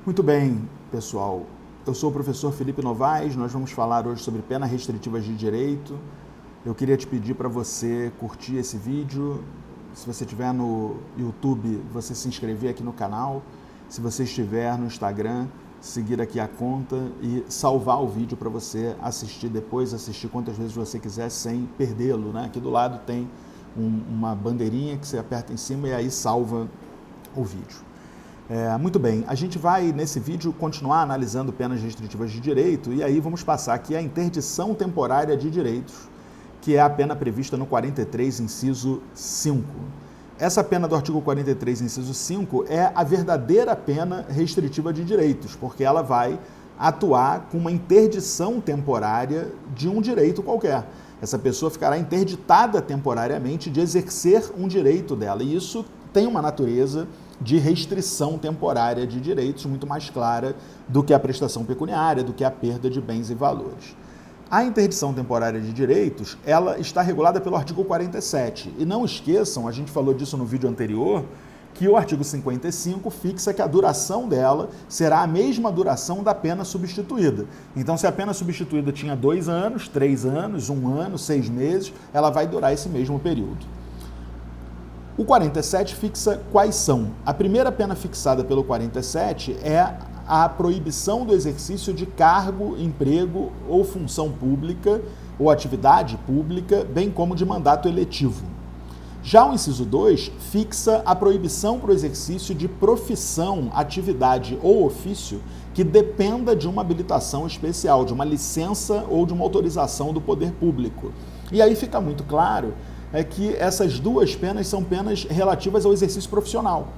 Muito bem, pessoal. Eu sou o professor Felipe Novaes, nós vamos falar hoje sobre penas restritivas de direito. Eu queria te pedir para você curtir esse vídeo. Se você estiver no YouTube, você se inscrever aqui no canal. Se você estiver no Instagram, seguir aqui a conta e salvar o vídeo para você assistir depois, assistir quantas vezes você quiser sem perdê-lo, né? Aqui do lado tem uma bandeirinha que você aperta em cima e aí salva o vídeo. Muito bem, a gente vai nesse vídeo continuar analisando penas restritivas de direito e aí vamos passar aqui a interdição temporária de direitos, que é a pena prevista no 43, inciso 5. Essa pena do artigo 43, inciso 5, é a verdadeira pena restritiva de direitos, porque ela vai atuar com uma interdição temporária de um direito qualquer. Essa pessoa ficará interditada temporariamente de exercer um direito dela, e isso tem uma natureza de restrição temporária de direitos muito mais clara do que a prestação pecuniária, do que a perda de bens e valores. A interdição temporária de direitos, ela está regulada pelo artigo 47. E não esqueçam, a gente falou disso no vídeo anterior, que o artigo 55 fixa que a duração dela será a mesma duração da pena substituída. Então, se a pena substituída tinha 2 anos, 3 anos, 1 ano, 6 meses, ela vai durar esse mesmo período. O 47 fixa quais são. A primeira pena fixada pelo 47 é a proibição do exercício de cargo, emprego ou função pública ou atividade pública, bem como de mandato eletivo. Já o inciso 2 fixa a proibição para o exercício de profissão, atividade ou ofício que dependa de uma habilitação especial, de uma licença ou de uma autorização do poder público. E aí fica muito claro que essas duas penas são penas relativas ao exercício profissional.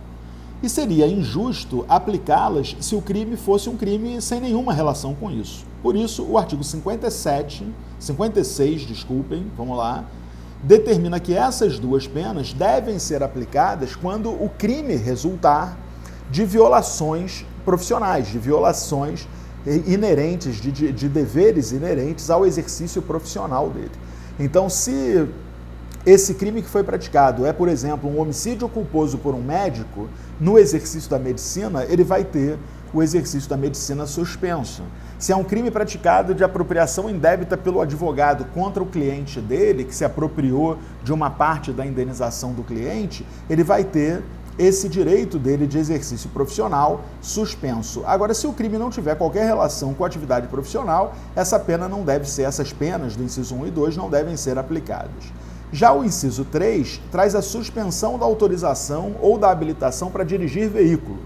E seria injusto aplicá-las se o crime fosse um crime sem nenhuma relação com isso. Por isso, o artigo 56, determina que essas duas penas devem ser aplicadas quando o crime resultar de violações profissionais, de violações inerentes, de deveres inerentes ao exercício profissional dele. Então, se esse crime que foi praticado é, por exemplo, um homicídio culposo por um médico, no exercício da medicina, ele vai ter o exercício da medicina suspenso. Se é um crime praticado de apropriação indébita pelo advogado contra o cliente dele, que se apropriou de uma parte da indenização do cliente, ele vai ter esse direito dele de exercício profissional suspenso. Agora, se o crime não tiver qualquer relação com a atividade profissional, essas penas do inciso 1 e 2 não devem ser aplicadas. Já o inciso 3 traz a suspensão da autorização ou da habilitação para dirigir veículo.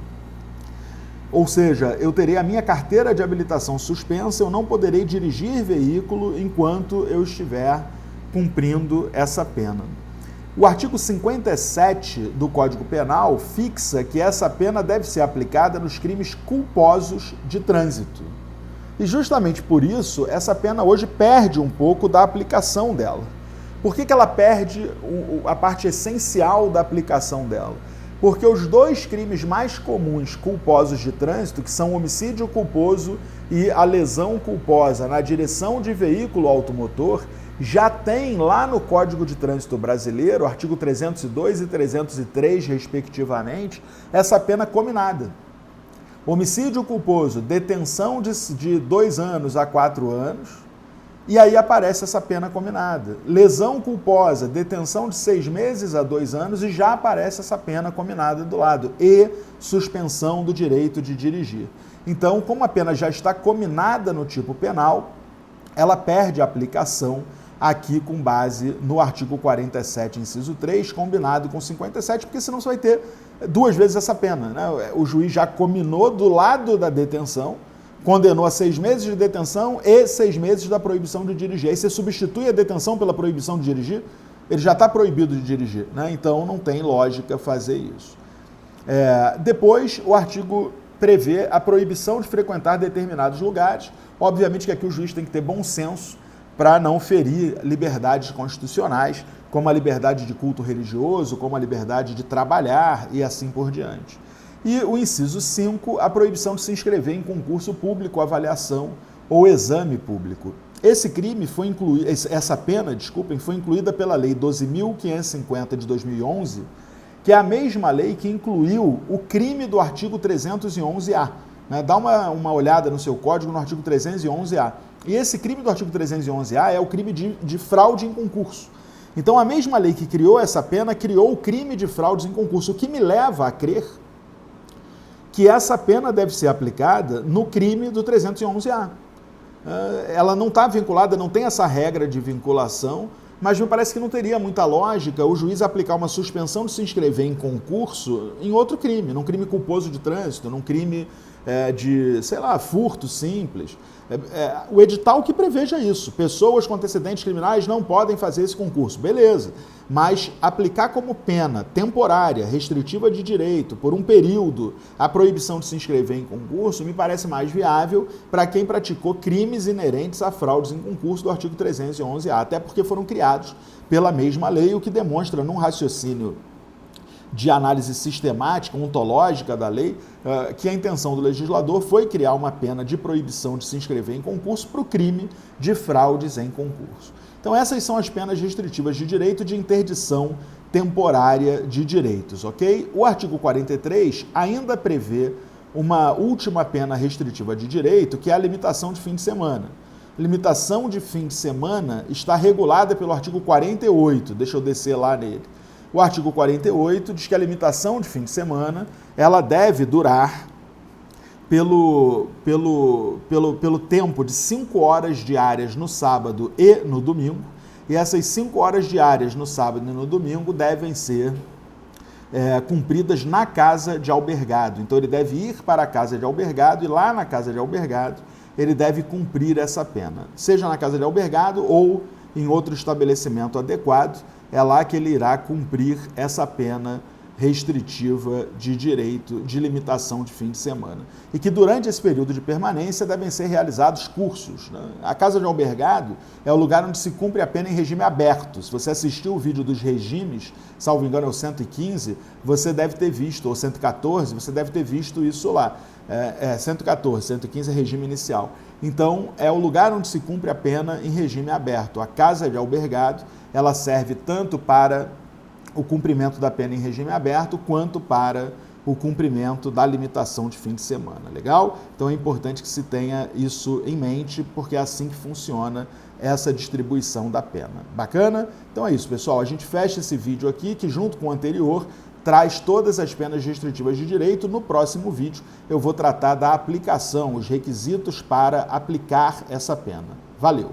Ou seja, eu terei a minha carteira de habilitação suspensa, eu não poderei dirigir veículo enquanto eu estiver cumprindo essa pena. O artigo 57 do Código Penal fixa que essa pena deve ser aplicada nos crimes culposos de trânsito. E justamente por isso, essa pena hoje perde um pouco da aplicação dela. Por que ela perde a parte essencial da aplicação dela? Porque os dois crimes mais comuns culposos de trânsito, que são o homicídio culposo e a lesão culposa na direção de veículo automotor, já tem lá no Código de Trânsito Brasileiro, artigo 302 e 303, respectivamente, essa pena cominada. Homicídio culposo, detenção de 2 anos a 4 anos, e aí aparece essa pena cominada. Lesão culposa, detenção de 6 meses a 2 anos e já aparece essa pena cominada do lado. E suspensão do direito de dirigir. Então, como a pena já está cominada no tipo penal, ela perde a aplicação aqui com base no artigo 47, inciso 3, combinado com 57, porque senão você vai ter 2 vezes essa pena, né? O juiz já cominou do lado da detenção, condenou a 6 meses de detenção e 6 meses da proibição de dirigir. Aí você substitui a detenção pela proibição de dirigir, ele já está proibido de dirigir, né? Então não tem lógica fazer isso. Depois, o artigo prevê a proibição de frequentar determinados lugares. Obviamente que aqui o juiz tem que ter bom senso para não ferir liberdades constitucionais, como a liberdade de culto religioso, como a liberdade de trabalhar e assim por diante. E o inciso 5, a proibição de se inscrever em concurso público, avaliação ou exame público. Essa pena, foi incluída pela Lei 12.550 de 2011, que é a mesma lei que incluiu o crime do artigo 311-A, né? Dá uma olhada no seu código no artigo 311-A. E esse crime do artigo 311-A é o crime de fraude em concurso. Então a mesma lei que criou essa pena criou o crime de fraudes em concurso, o que me leva a crer que essa pena deve ser aplicada no crime do 311-A. Ela não está vinculada, não tem essa regra de vinculação, mas me parece que não teria muita lógica o juiz aplicar uma suspensão de se inscrever em concurso em outro crime, num crime culposo de trânsito, num crime de, sei lá, furto simples. O edital que preveja isso. Pessoas com antecedentes criminais não podem fazer esse concurso. Beleza. Mas aplicar como pena temporária, restritiva de direito, por um período, a proibição de se inscrever em concurso, me parece mais viável para quem praticou crimes inerentes a fraudes em concurso do artigo 311-A, até porque foram criados pela mesma lei, o que demonstra num raciocínio de análise sistemática, ontológica da lei, que a intenção do legislador foi criar uma pena de proibição de se inscrever em concurso para o crime de fraudes em concurso. Então essas são as penas restritivas de direito de interdição temporária de direitos, ok? O artigo 43 ainda prevê uma última pena restritiva de direito, que é a limitação de fim de semana. Limitação de fim de semana está regulada pelo artigo 48, deixa eu descer lá nele. O artigo 48 diz que a limitação de fim de semana ela deve durar pelo tempo de 5 horas diárias no sábado e no domingo, e essas 5 horas diárias no sábado e no domingo devem ser cumpridas na casa de albergado. Então ele deve ir para a casa de albergado e lá na casa de albergado ele deve cumprir essa pena, seja na casa de albergado ou em outro estabelecimento adequado. É lá que ele irá cumprir essa pena restritiva de direito de limitação de fim de semana. E que durante esse período de permanência devem ser realizados cursos, né? A casa de albergado é o lugar onde se cumpre a pena em regime aberto. Se você assistiu o vídeo dos regimes, salvo engano é o 115, você deve ter visto, ou 114, você deve ter visto isso lá. 114, 115 é regime inicial. Então, é o lugar onde se cumpre a pena em regime aberto. A casa de albergado, ela serve tanto para o cumprimento da pena em regime aberto, quanto para o cumprimento da limitação de fim de semana, legal? Então é importante que se tenha isso em mente, porque é assim que funciona essa distribuição da pena. Bacana? Então é isso, pessoal. A gente fecha esse vídeo aqui, que junto com o anterior, traz todas as penas restritivas de direito. No próximo vídeo eu vou tratar da aplicação, os requisitos para aplicar essa pena. Valeu!